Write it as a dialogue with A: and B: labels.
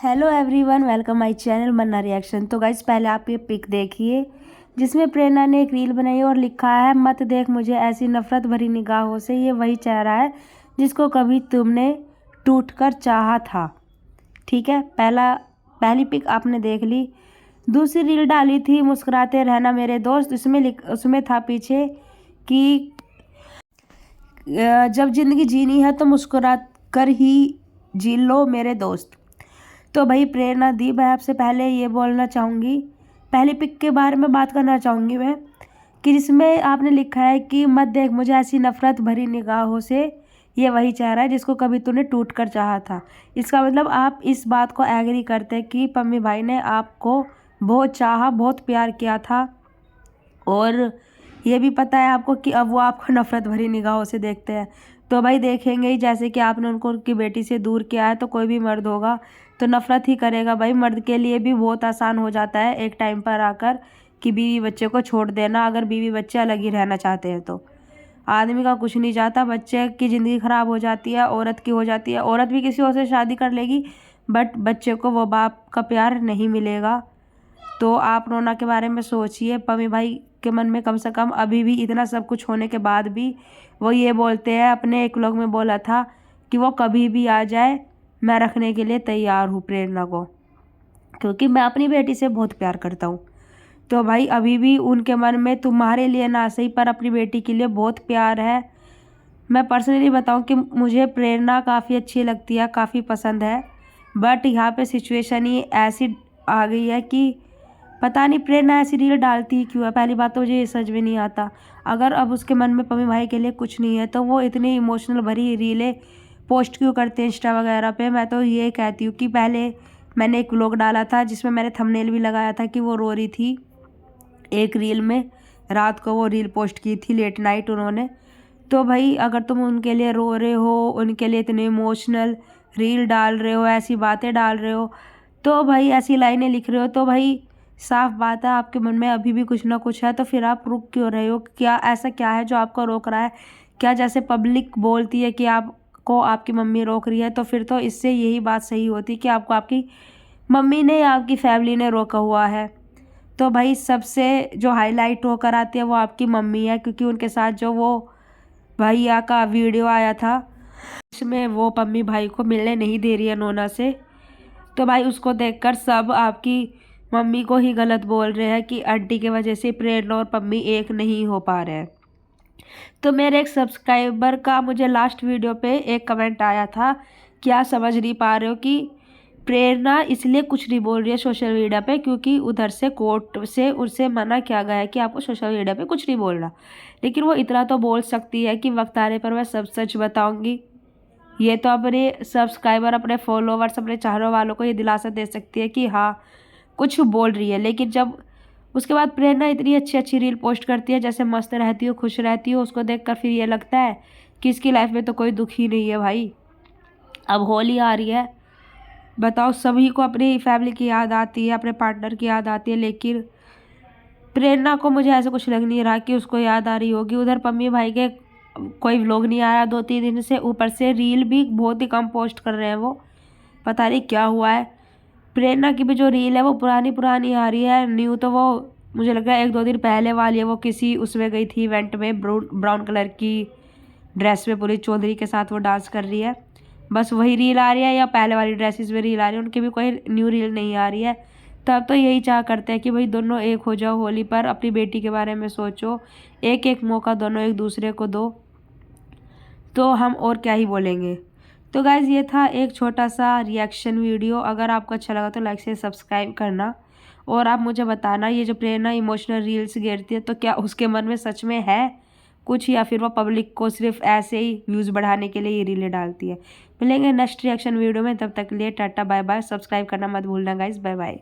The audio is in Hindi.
A: Hello everyone, welcome my channel Manna reaction. तो गाइज पहले आप ये पिक देखिए जिसमें प्रेरणा ने एक रील बनाई और लिखा है, मत देख मुझे ऐसी नफरत भरी निगाहों से। ये वही चेहरा है जिसको कभी तुमने टूट कर चाहा था। ठीक है, पहली पिक आपने देख ली। दूसरी रील डाली थी मुस्कुराते रहना मेरे दोस्त। उसमें था पीछे कि जब जिंदगी जीनी है तो मुस्कुरा कर ही जी लो मेरे दोस्त। तो भाई प्रेरणा दी, मैं आपसे पहले ये बोलना चाहूँगी, पहली पिक के बारे में बात करना चाहूँगी मैं, कि जिसमें आपने लिखा है कि मत देख मुझे ऐसी नफरत भरी निगाहों से। ये वही चेहरा है जिसको कभी तूने टूट कर चाहा था। इसका मतलब आप इस बात को एग्री करते हैं कि पम्मी भाई ने आपको बहुत चाहा, बहुत प्यार किया था, और ये भी पता है आपको कि अब वो आपको नफरत भरी निगाहों से देखते हैं। तो भाई देखेंगे ही, जैसे कि आपने उनको उनकी बेटी से दूर किया है, तो कोई भी मर्द होगा तो नफरत ही करेगा। भाई मर्द के लिए भी बहुत आसान हो जाता है एक टाइम पर आकर कि बीवी बच्चे को छोड़ देना, अगर बीवी बच्चे अलग ही रहना चाहते हैं तो। आदमी का कुछ नहीं जाता, बच्चे की ज़िंदगी ख़राब हो जाती है, औरत की हो जाती है। औरत भी किसी और से शादी कर लेगी बट बच्चे को वो बाप का प्यार नहीं मिलेगा। तो आप रोना के बारे में सोचिए। पम्मी भाई के मन में कम से कम अभी भी इतना सब कुछ होने के बाद भी वो ये बोलते हैं, अपने एक व्लॉग में बोला था कि वो कभी भी आ जाए मैं रखने के लिए तैयार हूँ प्रेरणा को, क्योंकि मैं अपनी बेटी से बहुत प्यार करता हूँ। तो भाई अभी भी उनके मन में तुम्हारे लिए ना सही पर अपनी बेटी के लिए बहुत प्यार है। मैं पर्सनली बताऊँ कि मुझे प्रेरणा काफ़ी अच्छी लगती है, काफ़ी पसंद है, बट यहाँ पे सिचुएशन ही ऐसी आ गई है कि पता नहीं प्रेरणा ऐसी रील डालती ही क्यों है। पहली बात तो मुझे ये समझ में नहीं आता, अगर अब उसके मन में पम्मी भाई के लिए कुछ नहीं है तो वो इतनी इमोशनल भरी रीलें पोस्ट क्यों करते हैं इंस्टा वगैरह पे। मैं तो ये कहती हूँ कि पहले मैंने एक व्लॉग डाला था जिसमें मैंने थंबनेल भी लगाया था कि वो रो रही थी एक रील में, रात को वो रील पोस्ट की थी लेट नाइट उन्होंने। तो भाई अगर तुम उनके लिए रो रहे हो, उनके लिए इतने इमोशनल रील डाल रहे हो, ऐसी बातें डाल रहे हो, तो भाई ऐसी लाइनें लिख रहे हो, तो भाई साफ बात है आपके मन में अभी भी कुछ ना कुछ है। तो फिर आप रुक क्यों रहे हो? क्या ऐसा क्या है जो आपको रोक रहा है? क्या जैसे पब्लिक बोलती है कि आपको आपकी मम्मी रोक रही है, तो फिर तो इससे यही बात सही होती कि आपको आपकी मम्मी ने या आपकी फैमिली ने रोका हुआ है। तो भाई सबसे जो हाईलाइट होकर आती है वो आपकी मम्मी है, क्योंकि उनके साथ जो वो भैया का वीडियो आया था उसमें वो पम्मी भाई को मिलने नहीं दे रही है नोना से। तो भाई उसको देखकर सब आपकी मम्मी को ही गलत बोल रहे हैं कि आंटी की वजह से प्रेरणा और पम्मी एक नहीं हो पा रहे हैं। तो मेरे एक सब्सक्राइबर का मुझे लास्ट वीडियो पे एक कमेंट आया था, क्या समझ नहीं पा रहे हो कि प्रेरणा इसलिए कुछ नहीं बोल रही है सोशल मीडिया पे क्योंकि उधर से कोर्ट से उससे मना किया गया है कि आपको सोशल मीडिया पे कुछ नहीं बोलना। लेकिन वो इतना तो बोल सकती है कि वक्त आने पर मैं सब सच बताऊंगी। ये तो अपने सब्सक्राइबर, अपने फॉलोवर्स, अपने चाहने वालों को ये दिलासा दे सकती है कि हाँ कुछ बोल रही है। लेकिन जब उसके बाद प्रेरणा इतनी अच्छी अच्छी रील पोस्ट करती है, जैसे मस्त रहती हो, खुश रहती हो, उसको देखकर फिर ये लगता है कि इसकी लाइफ में तो कोई दुख ही नहीं है। भाई अब होली आ रही है, बताओ, सभी को अपनी फैमिली की याद आती है, अपने पार्टनर की याद आती है, लेकिन प्रेरणा को मुझे ऐसा कुछ लग नहीं रहा कि उसको याद आ रही होगी। उधर पम्मी भाई के कोई व्लॉग नहीं आया 2-3 दिन से, ऊपर से रील भी बहुत ही कम पोस्ट कर रहे हैं वो, पता नहीं क्या हुआ है। प्रेरणा की भी जो रील है वो पुरानी पुरानी आ रही है, न्यू तो वो मुझे लग रहा है 1-2 दिन पहले वाली है। वो किसी उसमें गई थी इवेंट में, ब्राउन कलर की ड्रेस में पूरी चौधरी के साथ वो डांस कर रही है, बस वही रील आ रही है, या पहले वाली ड्रेसेस में रील आ रही है, उनकी भी कोई न्यू रील नहीं आ रही है। तो अब तो यही चाह करते हैं कि भाई दोनों एक हो जाओ होली पर, अपनी बेटी के बारे में सोचो, एक एक मौका दोनों एक दूसरे को दो, तो हम और क्या ही बोलेंगे। तो गाइज़ ये था एक छोटा सा रिएक्शन वीडियो। अगर आपको अच्छा लगा तो लाइक से सब्सक्राइब करना, और आप मुझे बताना ये जो प्रेरणा इमोशनल रील्स घेरती है तो क्या उसके मन में सच में है कुछ, या फिर वो पब्लिक को सिर्फ ऐसे ही व्यूज़ बढ़ाने के लिए ये रीलें डालती है। मिलेंगे नेक्स्ट रिएक्शन वीडियो में, तब तक के लिए टाटा बाय बाय। सब्सक्राइब करना मत भूलना गाइज़, बाय बाय।